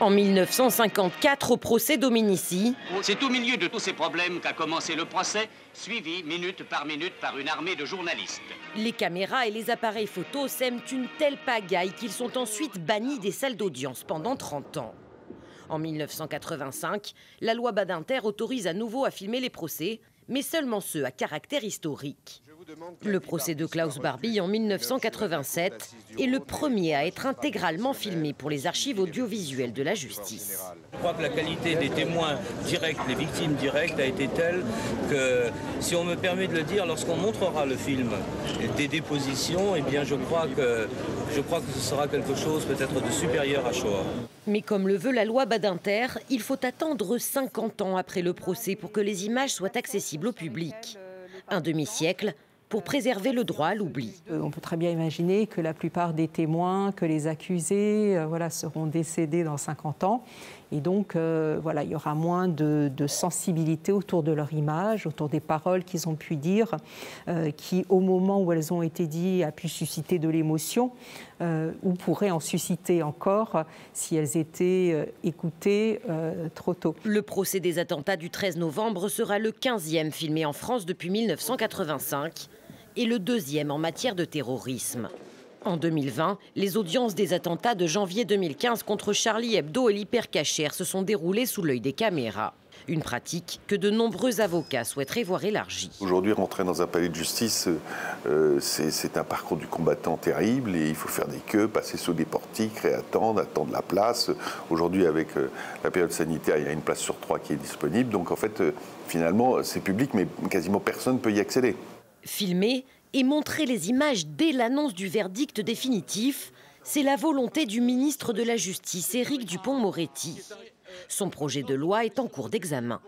En 1954, au procès Dominici, c'est au milieu de tous ces problèmes qu'a commencé le procès, suivi minute par une armée de journalistes. Les caméras et les appareils photos sèment une telle pagaille qu'ils sont ensuite bannis des salles d'audience pendant 30 ans. En 1985, la loi Badinter autorise à nouveau à filmer les procès, mais seulement ceux à caractère historique. Le procès de Klaus Barbie en 1987 est le premier à être intégralement filmé pour les archives audiovisuelles de la justice. Je crois que la qualité des témoins directs, les victimes directes, a été telle que, si on me permet de le dire, lorsqu'on montrera le film des dépositions, eh bien je crois que ce sera quelque chose peut-être de supérieur à Shoah. Mais comme le veut la loi Badinter, il faut attendre 50 ans après le procès pour que les images soient accessibles au public. Un demi-siècle pour préserver le droit à l'oubli. On peut très bien imaginer que la plupart des témoins, que les accusés seront décédés dans 50 ans. Et donc, il y aura moins de sensibilité autour de leur image, autour des paroles qu'ils ont pu dire, qui, au moment où elles ont été dites, a pu susciter de l'émotion, ou pourrait en susciter encore si elles étaient écoutées trop tôt. Le procès des attentats du 13 novembre sera le 15e filmé en France depuis 1985 et le 2e en matière de terrorisme. En 2020, les audiences des attentats de janvier 2015 contre Charlie Hebdo et l'hypercachère se sont déroulées sous l'œil des caméras. Une pratique que de nombreux avocats souhaiteraient voir élargie. Aujourd'hui, rentrer dans un palais de justice, c'est un parcours du combattant terrible et il faut faire des queues, passer sous des portiques, attendre la place. Aujourd'hui, avec la période sanitaire, il y a une place sur 3 qui est disponible. Donc en fait, finalement, c'est public, mais quasiment personne ne peut y accéder. Filmer et montrer les images dès l'annonce du verdict définitif, c'est la volonté du ministre de la Justice, Éric Dupond-Moretti. Son projet de loi est en cours d'examen.